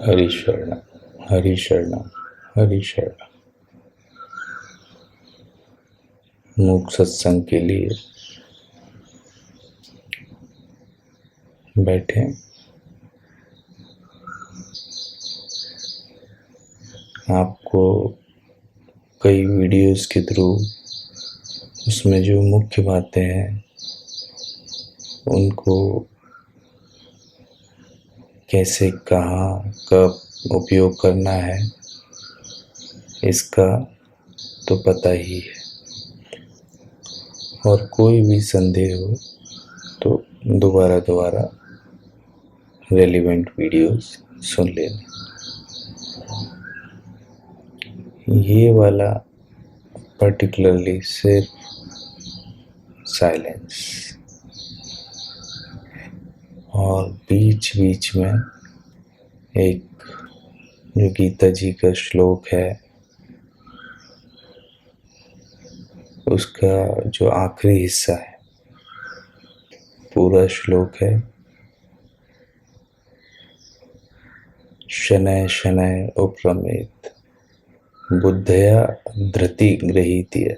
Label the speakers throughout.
Speaker 1: हरि शरण, हरि शरण, हरि शरण। मूक सत्संग के लिए बैठे। आपको कई वीडियोस के थ्रू उसमें जो मुख्य बातें हैं उनको कैसे, कहाँ, कब उपयोग करना है इसका तो पता ही है। और कोई भी संदेह हो तो दोबारा रेलिवेंट वीडियोस सुन लेना। ये वाला पर्टिकुलरली सिर्फ साइलेंस और बीच बीच में एक जो गीता जी का श्लोक है उसका जो आखिरी हिस्सा है, पूरा श्लोक है शनैः शनैः उपरमेत् बुद्धया धृति गृहीत्य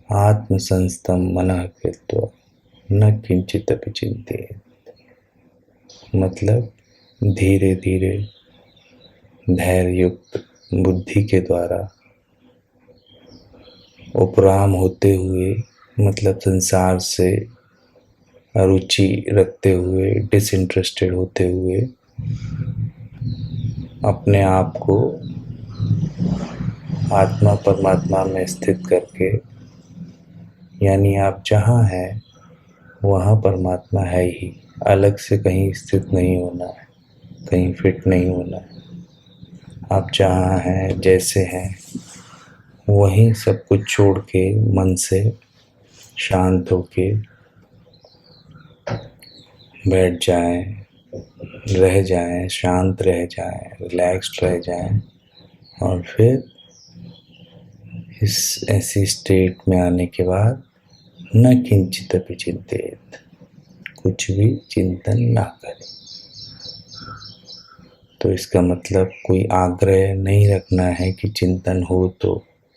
Speaker 1: आत्मसंस्थं मनः कृत्वा न किंचिदपि चिंतेत्। मतलब धीरे धीरे धैर्य युक्त बुद्धि के द्वारा उपराम होते हुए, मतलब संसार से अरुचि रखते हुए, डिसइंटरेस्टेड होते हुए अपने आप को आत्मा परमात्मा में स्थित करके, यानी आप जहाँ हैं वहाँ परमात्मा है ही, अलग से कहीं स्थित नहीं होना है, कहीं फिट नहीं होना है। आप जहाँ हैं, जैसे हैं, वहीं सब कुछ छोड़ के मन से शांत होके बैठ जाएं, रह जाएं, शांत रह जाएं, रिलैक्स्ड रह जाएं और फिर इस ऐसी स्टेट में आने के बाद न किंचिदपि चिंतेत, कुछ भी चिंतन ना करें। तो इसका मतलब कोई आग्रह नहीं रखना है कि चिंतन हो तो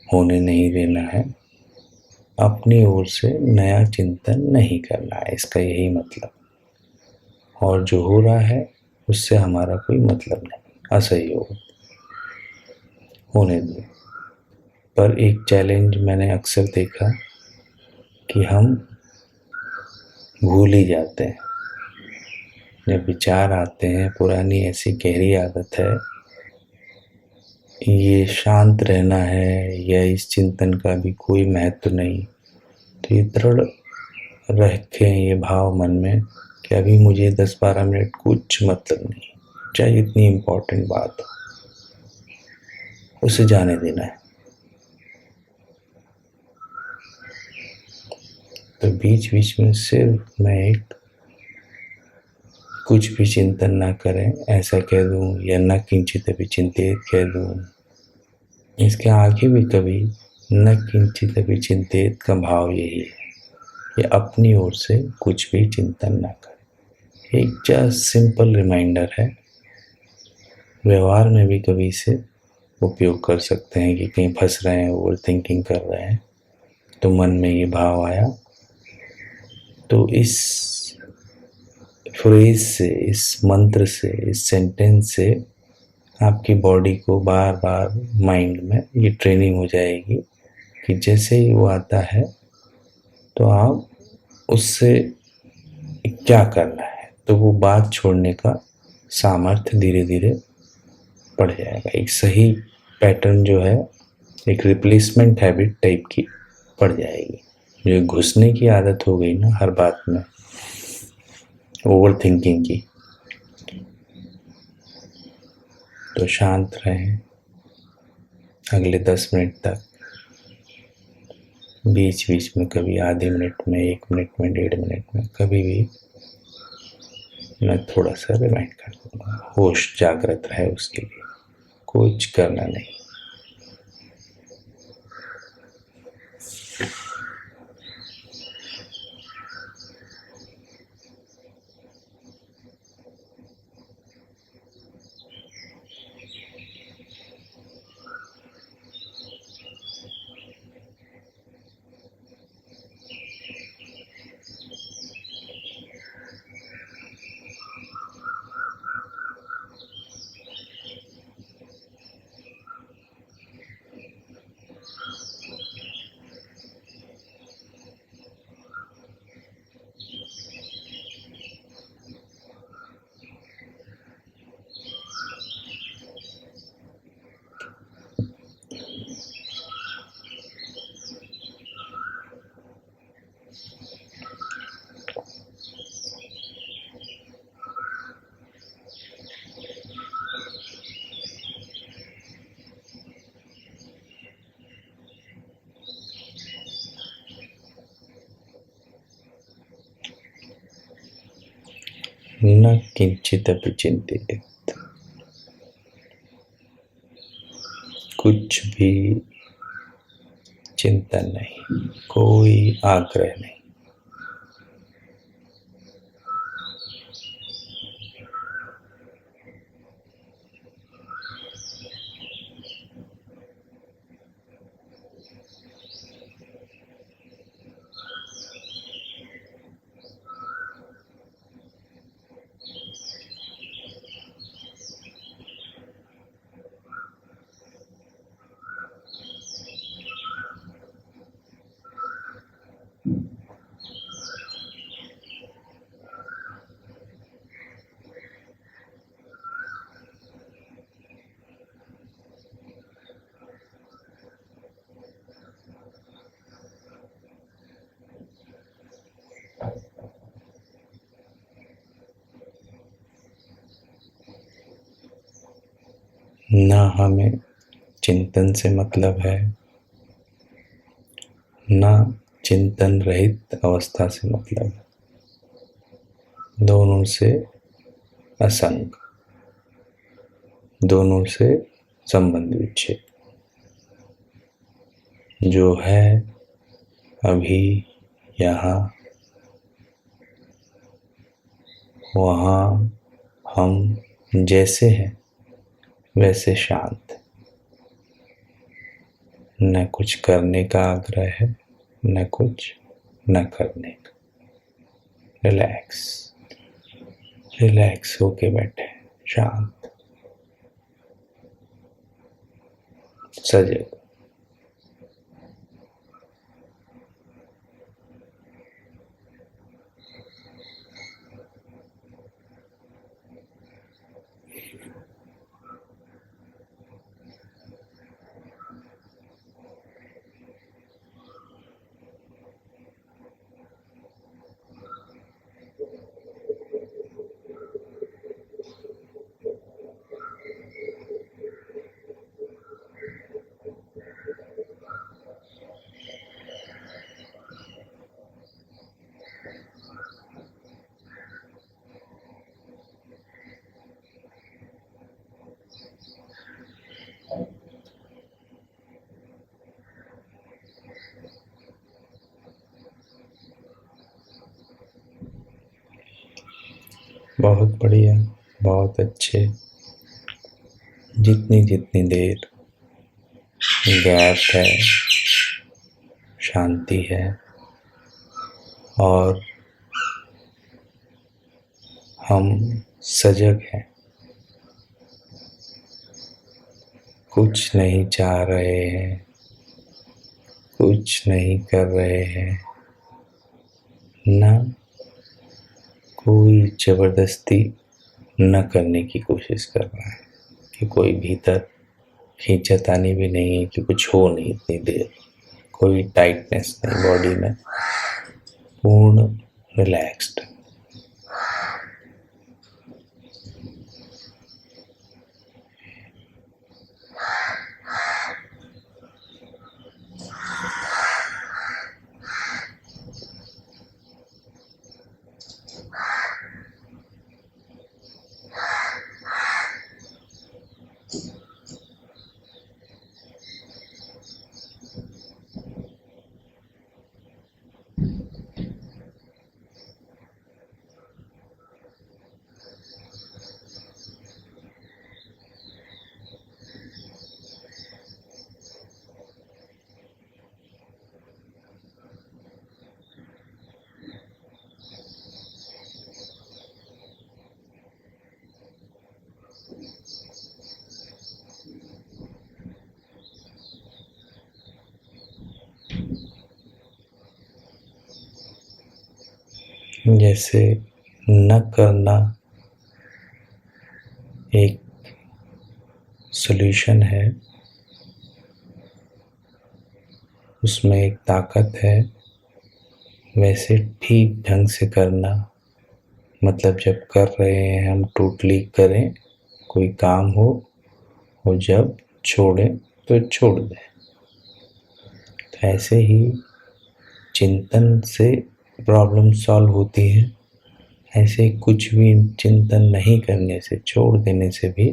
Speaker 1: होने नहीं देना है, अपनी ओर से नया चिंतन नहीं करना है, इसका यही मतलब। और जो हो रहा है उससे हमारा कोई मतलब नहीं, असहयोग होने दो। पर एक चैलेंज मैंने अक्सर देखा कि हम भूल ही जाते हैं। जब विचार आते हैं, पुरानी ऐसी गहरी आदत है, ये शांत रहना है या इस चिंतन का भी कोई महत्व नहीं, तो ये दृढ़ रखें ये भाव मन में कि अभी मुझे 10-12 मिनट कुछ मतलब नहीं, चाहे इतनी इम्पोर्टेंट बात हो, उसे जाने देना है। तो बीच बीच में सिर्फ मैं एक कुछ भी चिंतन ना करें ऐसा कह दूं, या न किंचिदपि चिंतेत कह दूं। इसके आगे भी कभी न किंचिदपि चिंतेत का भाव यही है कि अपनी ओर से कुछ भी चिंतन ना करें। एक जस्ट सिंपल रिमाइंडर है, व्यवहार में भी कभी इसे उपयोग कर सकते हैं कि कहीं फंस रहे हैं, ओवर थिंकिंग कर रहे हैं, तो मन में ये भाव आया तो इस फ्रेज से, इस मंत्र से, इस सेंटेंस से आपकी बॉडी को बार बार माइंड में ये ट्रेनिंग हो जाएगी कि जैसे ही वो आता है तो आप उससे क्या करना है, तो वो बात छोड़ने का सामर्थ्य धीरे धीरे बढ़ जाएगा। एक सही पैटर्न जो है, एक रिप्लेसमेंट हैबिट टाइप की पड़ जाएगी। जो घुसने की आदत हो गई ना हर बात में, ओवर थिंकिंग की, तो शांत रहें अगले 10 मिनट तक। बीच बीच में कभी आधे मिनट में, 1 मिनट में, 1.5 मिनट में, कभी भी मैं थोड़ा सा रिमाइंड कर दूंगा, होश जागृत रहे उसके लिए, कुछ करना नहीं। न किंचिदपि चिंतित, कुछ भी चिंतन नहीं, कोई आग्रह नहीं। न हमें चिंतन से मतलब है, न चिंतन रहित अवस्था से मतलब है, दोनों से असंग, दोनों से संबंध विच्छेद। जो है अभी यहाँ वहाँ, हम जैसे हैं वैसे शांत, न कुछ करने का आग्रह है, न कुछ न करने का। रिलैक्स, रिलैक्स होके बैठे, शांत, सजग। बहुत बढ़िया, बहुत अच्छे। जितनी जितनी देर गैप है, शांति है और हम सजग हैं, कुछ नहीं चाह रहे हैं, कुछ नहीं कर रहे हैं, न कोई जबरदस्ती न करने की कोशिश कर रहा है, कि कोई भीतर खींचतानी भी नहीं है कि कुछ हो नहीं इतनी देर, कोई टाइटनेस नहीं बॉडी में, पूर्ण रिलैक्स्ड। जैसे न करना एक सॉल्यूशन है, उसमें एक ताकत है, वैसे ठीक ढंग से करना मतलब जब कर रहे हैं हम टोटली करें, कोई काम हो, और जब छोड़ें तो छोड़ दें। तो ऐसे ही चिंतन से प्रॉब्लम सॉल्व होती है, ऐसे कुछ भी चिंतन नहीं करने से, छोड़ देने से भी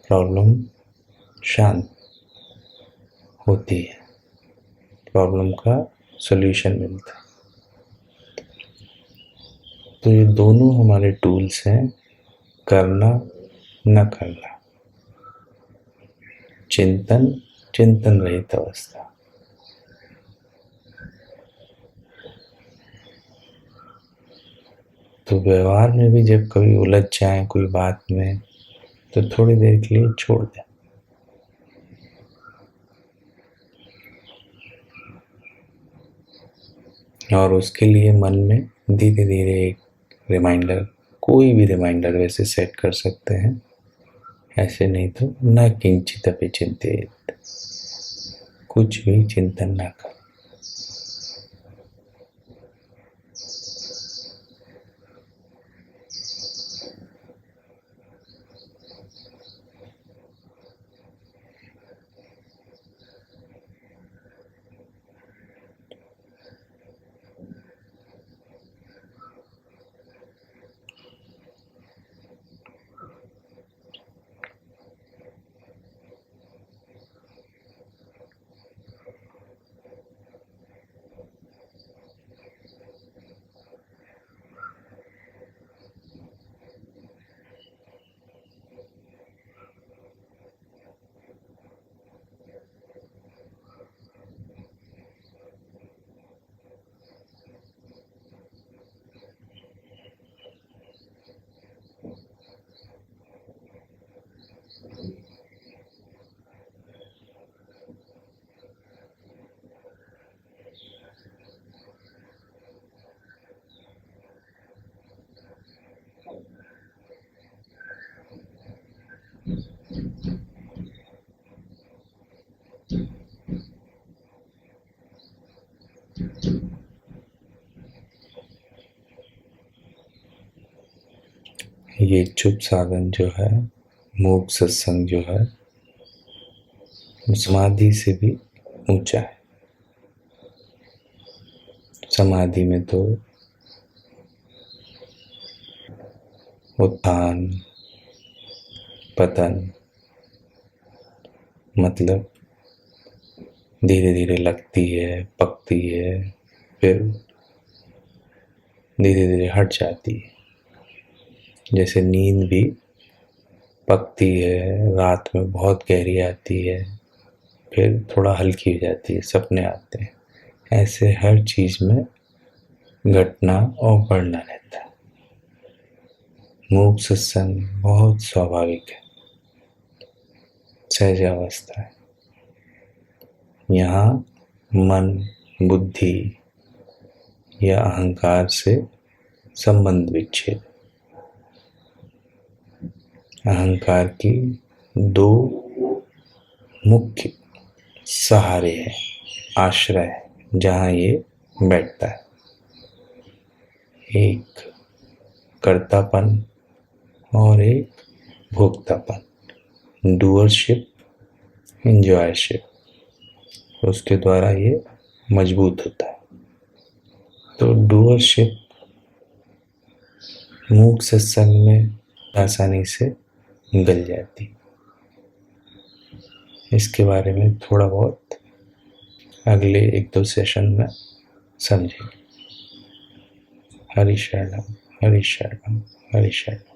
Speaker 1: प्रॉब्लम शांत होती है, प्रॉब्लम का सॉल्यूशन मिलता है। तो ये दोनों हमारे टूल्स हैं, करना न करना, चिंतन, चिंतन रहित अवस्था। तो व्यवहार में भी जब कभी उलझ जाए कोई बात में, तो थोड़ी देर के लिए छोड़ दें। और उसके लिए मन में धीरे धीरे एक रिमाइंडर, कोई भी रिमाइंडर वैसे सेट कर सकते हैं, ऐसे नहीं तो न किंचित अपि चिंतेत, कुछ भी चिंतन ना कर। ये चुप साधन जो है, मूक सत्संग जो है, समाधि से भी ऊंचा है। समाधि में तो उत्थान पतन, मतलब धीरे धीरे लगती है, पकती है, फिर धीरे धीरे हट जाती है। जैसे नींद भी पकती है, रात में बहुत गहरी आती है, फिर थोड़ा हल्की हो जाती है, सपने आते हैं। ऐसे हर चीज में घटना और बढ़ना रहता है। मूक सत्संग बहुत स्वाभाविक है, सहज अवस्था है। यहाँ मन, बुद्धि या अहंकार से संबंध विच्छेद। अहंकार की दो मुख्य सहारे हैं, आश्रय है, जहाँ ये बैठता है। एक कर्तापन और एक भोक्तापन, डूअरशिप, एंजॉयरशिप, उसके द्वारा ये मजबूत होता है। तो डूअरशिप मूक सत्संग में आसानी से गल जाती। इसके बारे में थोड़ा बहुत अगले 1-2 सेशन में समझेंगे। हरि शरणम, हरि शरणम, हरि शरणम।